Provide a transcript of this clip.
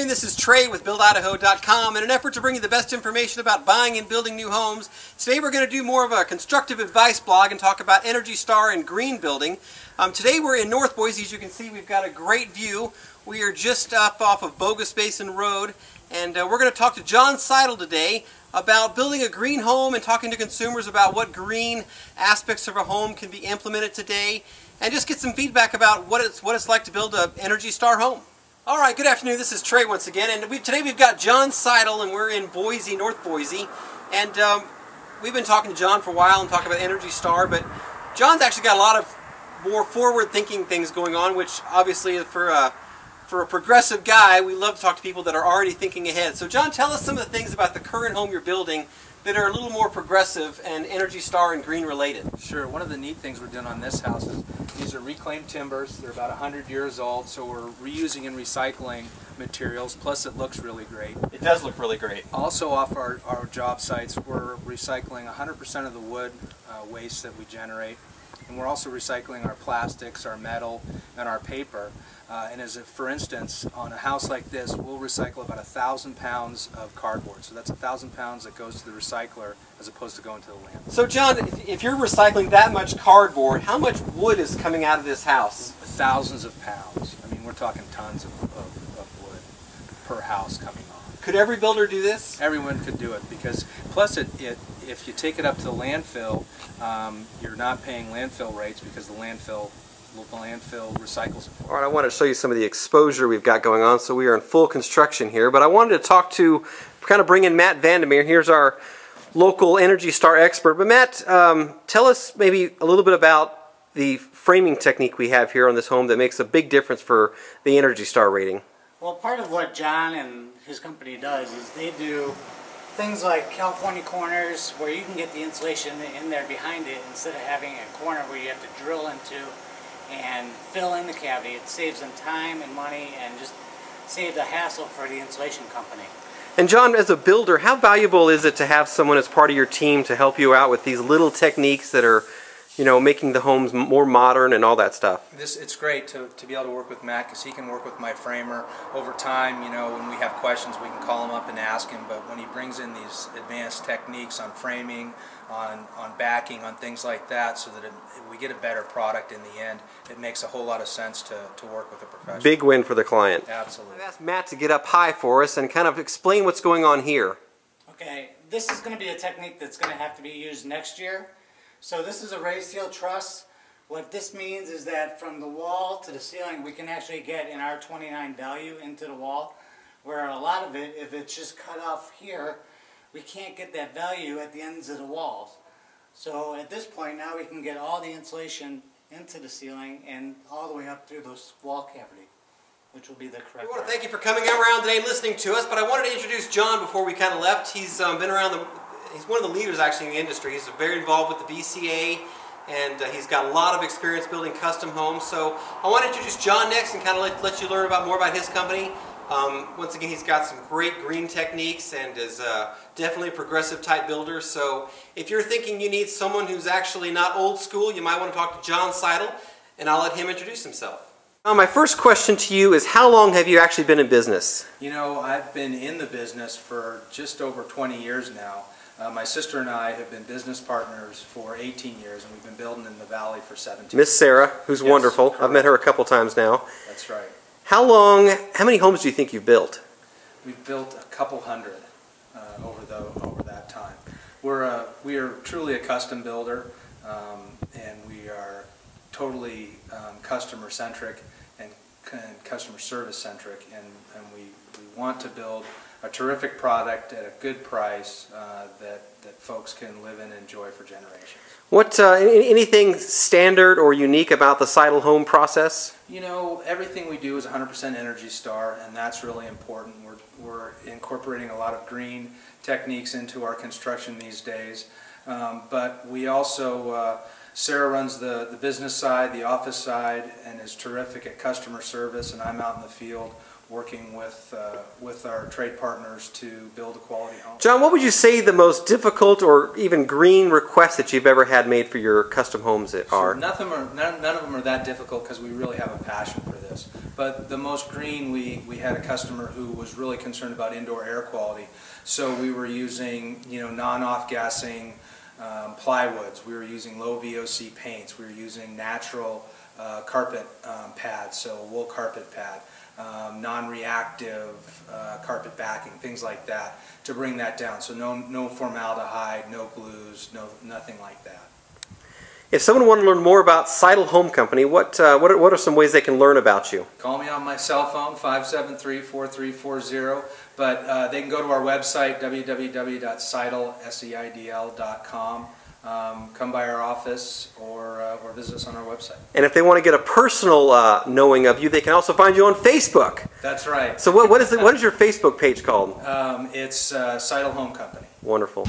afternoon, this is Trey with BuildIdaho.com. In an effort to bring you the best information about buying and building new homes, today we're going to do more of a constructive advice blog and talk about Energy Star and green building. Today we're in North Boise. As you can see, we've got a great view. We are just up off of Bogus Basin Road, and we're going to talk to John Seidl today about building a green home and talking to consumers about what green aspects of a home can be implemented today, and just get some feedback about what it's like to build an Energy Star home. All right, good afternoon. This is Trey once again, and today we've got John Seidl, and we're in Boise, North Boise, and we've been talking to John for a while and talking about Energy Star, but John's actually got a lot of more forward-thinking things going on, which obviously for a progressive guy, we love to talk to people that are already thinking ahead. So John, tell us some of the things about the current home you're building that are a little more progressive and Energy Star and green related. Sure. One of the neat things we're doing on this house is these are reclaimed timbers. They're about 100 years old, so we're reusing and recycling materials, plus it looks really great. It does look really great. Also off our job sites, we're recycling 100% of the wood waste that we generate. And we're also recycling our plastics, our metal, and our paper. For instance, on a house like this, we'll recycle about 1,000 pounds of cardboard. So that's 1,000 pounds that goes to the recycler as opposed to going to the landfill. So John, if you're recycling that much cardboard, how much wood is coming out of this house? Thousands of pounds. I mean, we're talking tons of wood per house coming off. Could every builder do this? Everyone could do it, because plus if you take it up to the landfill, you're not paying landfill rates because the landfill recycles it. All right, I wanted to show you some of the exposure we've got going on. So we are in full construction here, but I wanted to kind of bring in Matt Vandermeer. Here's our local Energy Star expert. But Matt, tell us maybe a little bit about the framing technique we have here on this home that makes a big difference for the Energy Star rating. Well, part of what John and his company does is they do things like California corners where you can get the insulation in there behind it instead of having a corner where you have to drill into and fill in the cavity. It saves them time and money and just saves the hassle for the insulation company. And John, as a builder, how valuable is it to have someone as part of your team to help you out with these little techniques that are, you know, making the homes more modern and all that stuff? It's great to be able to work with Matt, because he can work with my framer. Over time, you know, when we have questions, we can call him up and ask him, but when he brings in these advanced techniques on framing, on backing, on things like that, so that we get a better product in the end, it makes a whole lot of sense to work with a professional. Big win for the client. Absolutely. I've asked Matt to get up high for us and kind of explain what's going on here. Okay, this is going to be a technique that's going to have to be used next year. So this is a raised steel truss. What this means is that from the wall to the ceiling, we can actually get an R29 value into the wall, where a lot of it, if it's just cut off here, we can't get that value at the ends of the walls. So at this point now we can get all the insulation into the ceiling and all the way up through this wall cavity, which will be the correct. I want to thank you for coming around today and listening to us, but I wanted to introduce John before we kind of left. He's been around he's one of the leaders actually in the industry. He's very involved with the BCA, and he's got a lot of experience building custom homes. So I want to introduce John next and kind of let you learn more about his company. Once again, he's got some great green techniques and is definitely a progressive type builder. So if you're thinking you need someone who's actually not old school, you might want to talk to John Seidl, and I'll let him introduce himself. My first question to you is, how long have you actually been in business? You know, I've been in the business for just over 20 years now. My sister and I have been business partners for 18 years, and we've been building in the valley for 17 years. Miss Sarah, who's wonderful. Correct. I've met her a couple times now. That's right. How many homes do you think you've built? We've built a couple hundred over that time. We are truly a custom builder, and we are totally customer centric and customer service centric, and we want to build a terrific product at a good price that folks can live in and enjoy for generations. What anything standard or unique about the Seidl home process? You know, everything we do is 100% Energy Star, and that's really important. We're incorporating a lot of green techniques into our construction these days, but we also Sarah runs the business side, the office side, and is terrific at customer service, and I'm out in the field working with our trade partners to build a quality home. John, what would you say the most difficult or even green requests that you've ever had made for your custom homes are? None of them are that difficult because we really have a passion for this. But the most green, we had a customer who was really concerned about indoor air quality. So we were using, non-off-gassing plywoods. We were using low VOC paints. We were using natural carpet pads, so a wool carpet pad. Non-reactive carpet backing, things like that, to bring that down. So no formaldehyde, no glues, nothing like that. If someone wanted to learn more about Seidl Home Company, what are some ways they can learn about you? Call me on my cell phone, 573-4340, but they can go to our website, www.seidl.com. Come by our office or visit us on our website. And if they want to get a personal knowing of you, they can also find you on Facebook. That's right. So what is your Facebook page called? It's Seidl Home Company. Wonderful.